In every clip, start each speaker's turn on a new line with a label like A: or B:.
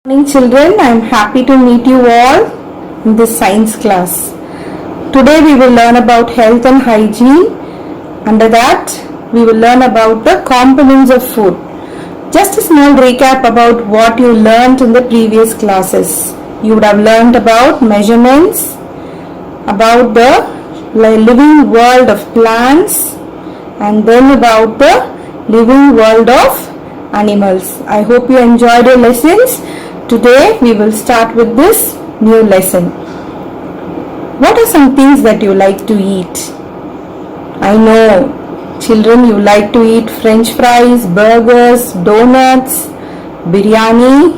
A: Morning children, I am happy to meet you all in this science class. Today we will learn about health and hygiene. Under that we will learn about the components of food. Just a small recap about what you learned in the previous classes. You would have learned about measurements, about the living world of plants, and then about the living world of animals. I hope you enjoyed your lessons. Today we will start with this new lesson. What are some things that you like to eat? I know children, you like to eat french fries, burgers, donuts, biryani,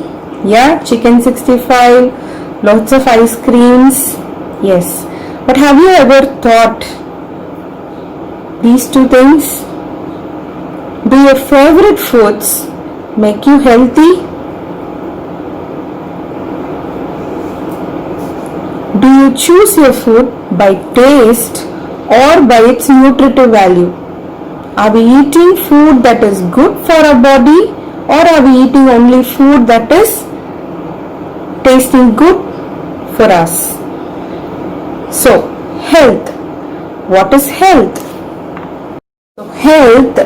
A: chicken 65, lots of ice creams. Yes, but have you ever thought these two things? Do your favorite foods make you healthy? Do you choose your food by taste or by its nutritive value? Are we eating food that is good for our body, or are we eating only food that is tasting good for us? So, health. What is health? So, health,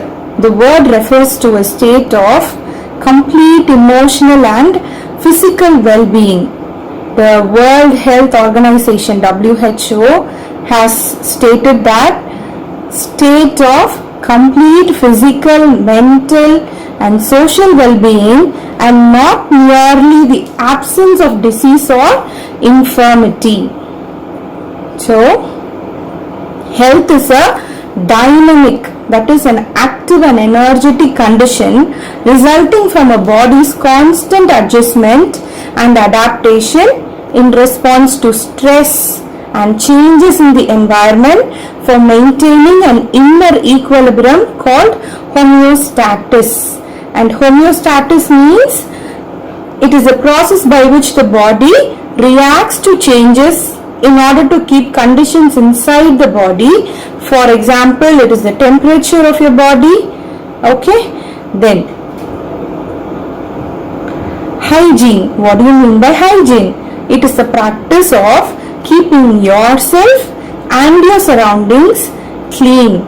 A: the word refers to a state of complete emotional and physical well-being. The World Health Organization WHO has stated that state of complete physical, mental and social well-being, and not merely the absence of disease or infirmity. So, health is a dynamic, that is an active and energetic condition resulting from a body's constant adjustment and adaptation in response to stress and changes in the environment for maintaining an inner equilibrium called homeostasis. And homeostasis means it is a process by which the body reacts to changes in order to keep conditions inside the body. For example, it is the temperature of your body. Okay, then hygiene. What do you mean by hygiene? It is the practice of keeping yourself and your surroundings clean,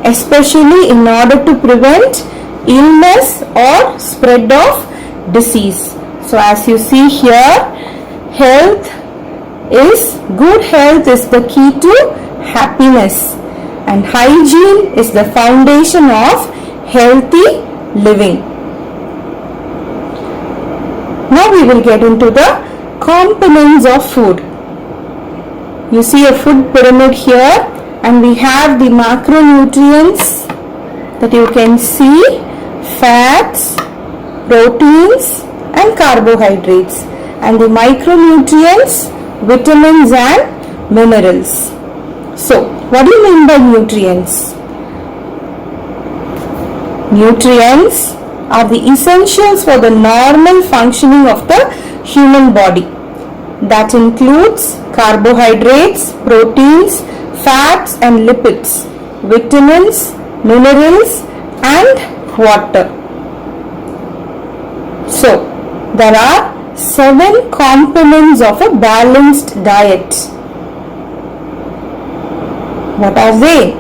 A: especially in order to prevent illness or spread of disease. So as you see here, good health is the key to happiness, and hygiene is the foundation of healthy living. Now we will get into the components of food. You see a food pyramid here, and we have the macronutrients that you can see: fats, proteins and carbohydrates, and the micronutrients, vitamins and minerals. So, what do you mean by nutrients? Nutrients are the essentials for the normal functioning of the human body. That includes carbohydrates, proteins, fats and lipids, vitamins, minerals and water. So, there are 7 components of a balanced diet. What are they?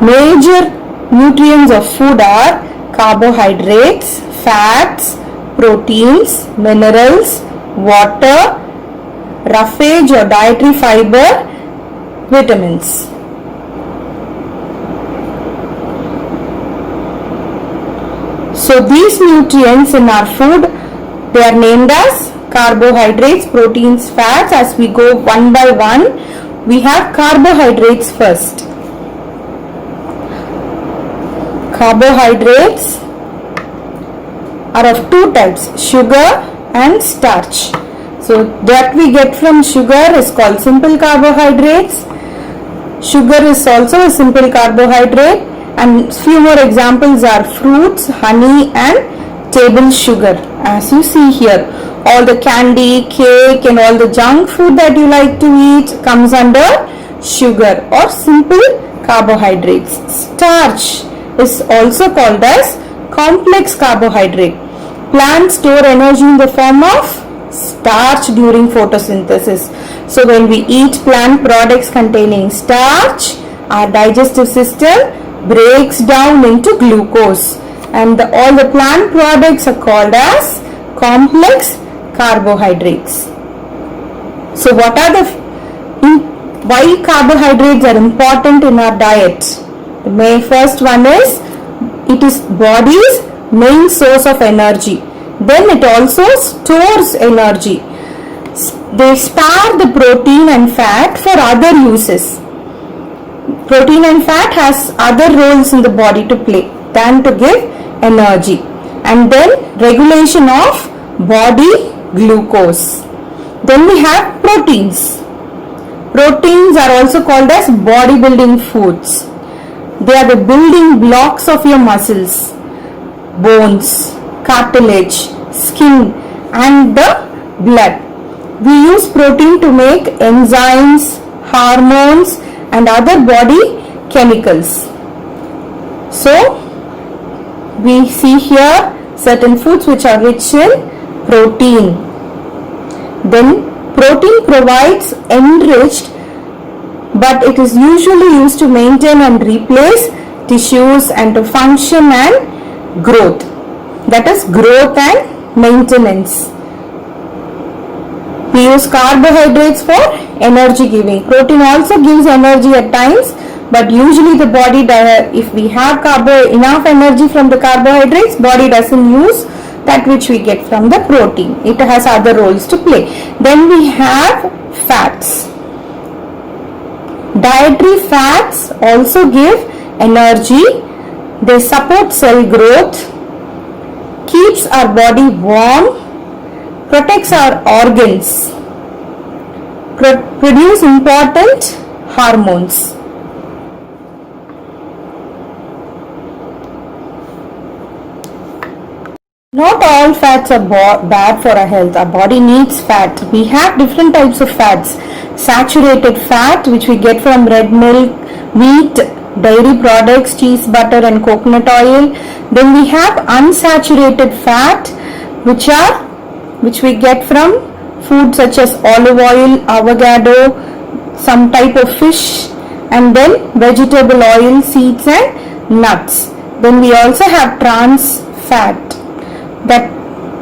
A: Major nutrients of food are carbohydrates, fats, proteins, minerals, water, roughage or dietary fiber, vitamins. So these nutrients in our food, they are named as carbohydrates, proteins, fats. As we go one by one, we have carbohydrates first. Carbohydrates are of 2 types, sugar and starch. So that we get from sugar is called simple carbohydrates. Sugar is also a simple carbohydrate, and few more examples are fruits, honey and table sugar. As you see here, all the candy, cake and all the junk food that you like to eat comes under sugar or simple carbohydrates. Starch is also called as complex carbohydrate. Plants store energy in the form of starch during photosynthesis. So when we eat plant products containing starch, our digestive system breaks down into glucose, and all the plant products are called as complex carbohydrates. So what are the why carbohydrates are important in our diet? The first one is it is body's main source of energy. Then it also stores energy. They spare the protein and fat for other uses. Protein and fat has other roles in the body to play than to give energy. And then regulation of body glucose. Then we have proteins. Proteins are also called as bodybuilding foods. They are the building blocks of your muscles, bones, cartilage, skin and the blood. We use protein to make enzymes, hormones and other body chemicals. So, we see here certain foods which are rich in protein. Then protein provides enriched, but it is usually used to maintain and replace tissues and to function and growth. That is growth and maintenance. We use carbohydrates for energy giving. Protein also gives energy at times, but usually the body, if we have enough energy from the carbohydrates, body doesn't use that which we get from the protein. It has other roles to play. Then we have fats. Dietary fats also give energy. They support cell growth, keeps our body warm, protects our organs, produce important hormones. Not all fats are bad for our health. Our body needs fat. We have different types of fats. Saturated fat, which we get from red milk, meat, dairy products, cheese, butter and coconut oil. Then we have unsaturated fat, which we get from food such as olive oil, avocado, some type of fish, and then vegetable oil, seeds and nuts. Then we also have trans fat,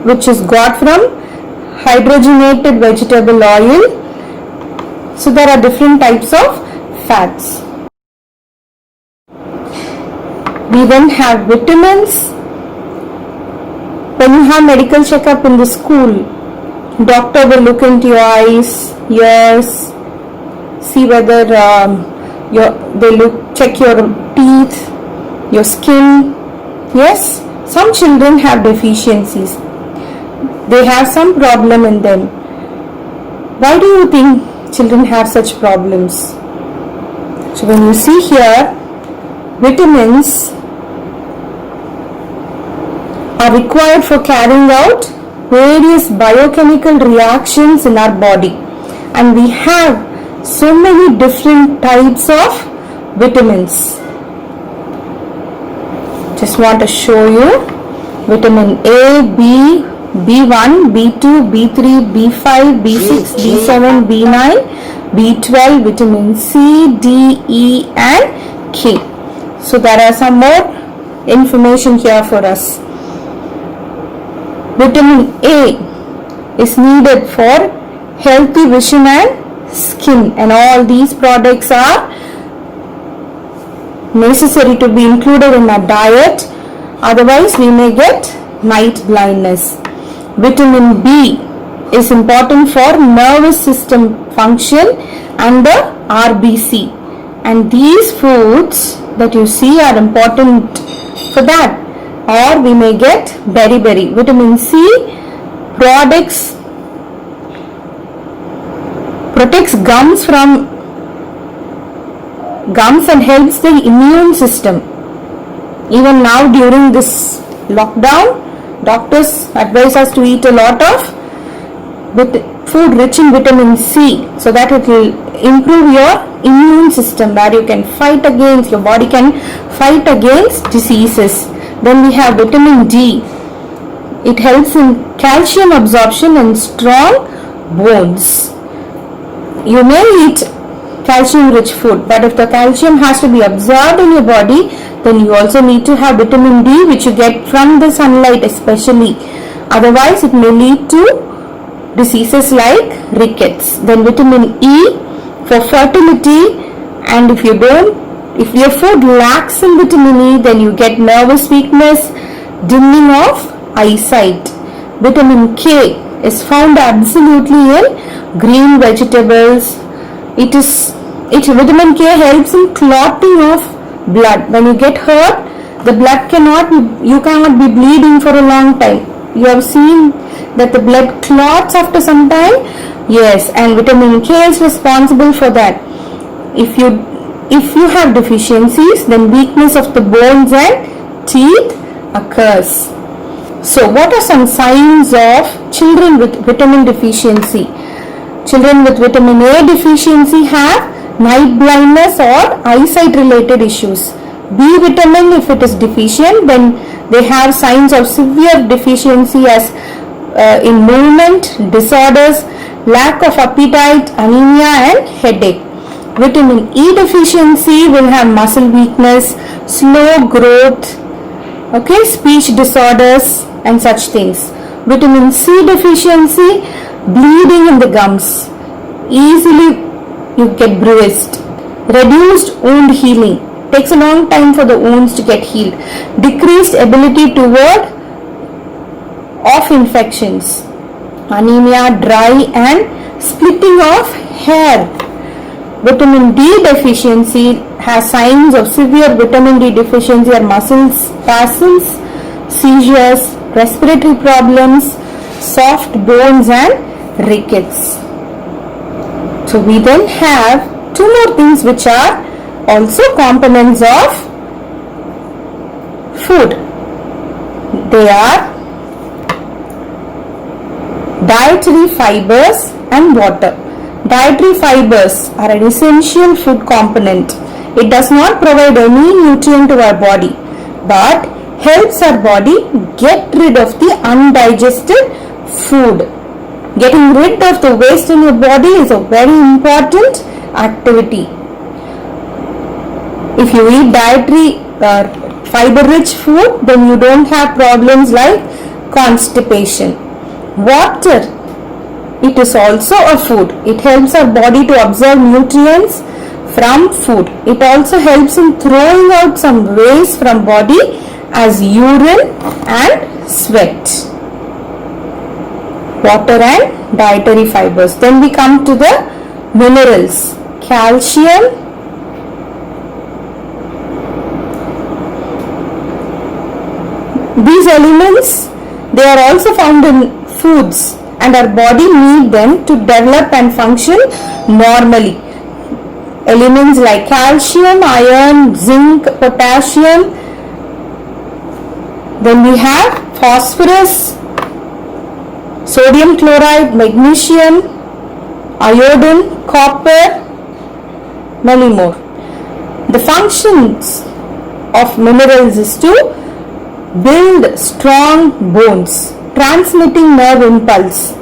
A: which is got from hydrogenated vegetable oil. So there are different types of fats. We then have vitamins. When you have medical checkup in the school, doctor will look into your eyes, ears, see whether check your teeth, your skin. Yes, some children have deficiencies. They have some problem in them. Why do you think children have such problems? So when you see here, vitamins are required for carrying out various biochemical reactions in our body, and we have so many different types of vitamins. Just want to show you vitamin A, B, B1, B2, B3, B5, B6, B7, B9, B12, vitamin C, D, E and K. So there are some more information here for us. Vitamin A is needed for healthy vision and skin, and all these products are necessary to be included in our diet, otherwise we may get night blindness. Vitamin B is important for nervous system function and the RBC, and these foods that you see are important for that. Or we may get beriberi. Vitamin C protects gums and helps the immune system. Even now during this lockdown, doctors advise us to eat a lot of food rich in vitamin C, so that it will improve your immune system, where you can fight against, your body can fight against diseases. Then we have vitamin D. It helps in calcium absorption and strong bones. You may eat calcium rich food, but if the calcium has to be absorbed in your body, then you also need to have vitamin D, which you get from the sunlight especially. Otherwise it may lead to diseases like rickets. Then vitamin E for fertility, and if your food lacks in vitamin E, then you get nervous weakness, dimming of eyesight. Vitamin K is found absolutely in green vegetables. Vitamin K helps in clotting of blood. When you get hurt, you cannot be bleeding for a long time. You have seen that the blood clots after some time. Yes, and vitamin K is responsible for that. If you have deficiencies, then weakness of the bones and teeth occurs. So what are some signs of children with vitamin deficiency? Children with vitamin A deficiency have night blindness or eyesight related issues. B vitamin, if it is deficient, then they have signs of severe deficiency as in movement disorders, lack of appetite, anemia and headache. Vitamin E deficiency will have muscle weakness, slow growth, speech disorders and such things. Vitamin C deficiency, bleeding in the gums, easily you get bruised. Reduced wound healing, takes a long time for the wounds to get healed. Decreased ability to ward off infections, anemia, dry and splitting of hair. Vitamin D deficiency has signs of severe vitamin D deficiency are muscle spasms, seizures, respiratory problems, soft bones and rickets. So we then have two more things which are also components of food. They are dietary fibers and water. Dietary fibers are an essential food component. It does not provide any nutrient to our body, but helps our body get rid of the undigested food. Getting rid of the waste in your body is a very important activity. If you eat dietary fiber rich food, then you don't have problems like constipation. Water, it is also a food. It helps our body to absorb nutrients from food. It also helps in throwing out some waste from body as urine and sweat. Water and dietary fibers. Then we come to the minerals. Calcium, these elements, they are also found in foods and our body need them to develop and function normally. Elements like calcium, iron, zinc, potassium. Then we have phosphorus, sodium chloride, magnesium, iodine, copper, many more. The functions of minerals is to build strong bones, transmitting nerve impulse,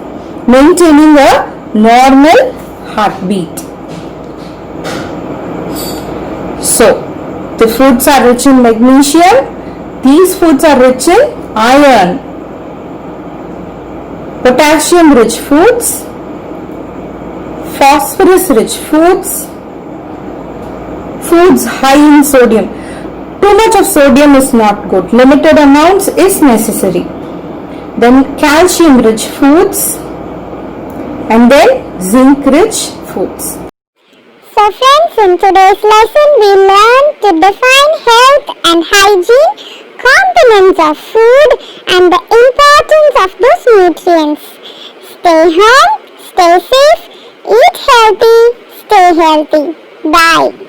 A: maintaining a normal heartbeat. So, the foods are rich in magnesium. These foods are rich in iron. Potassium rich foods, phosphorus rich foods, foods high in sodium. Too much of sodium is not good. Limited amounts is necessary. Then calcium rich foods and then zinc rich foods.
B: So friends, in today's lesson we learned to define health and hygiene, components of food and the importance of those nutrients. Stay home, stay safe, eat healthy, stay healthy. Bye.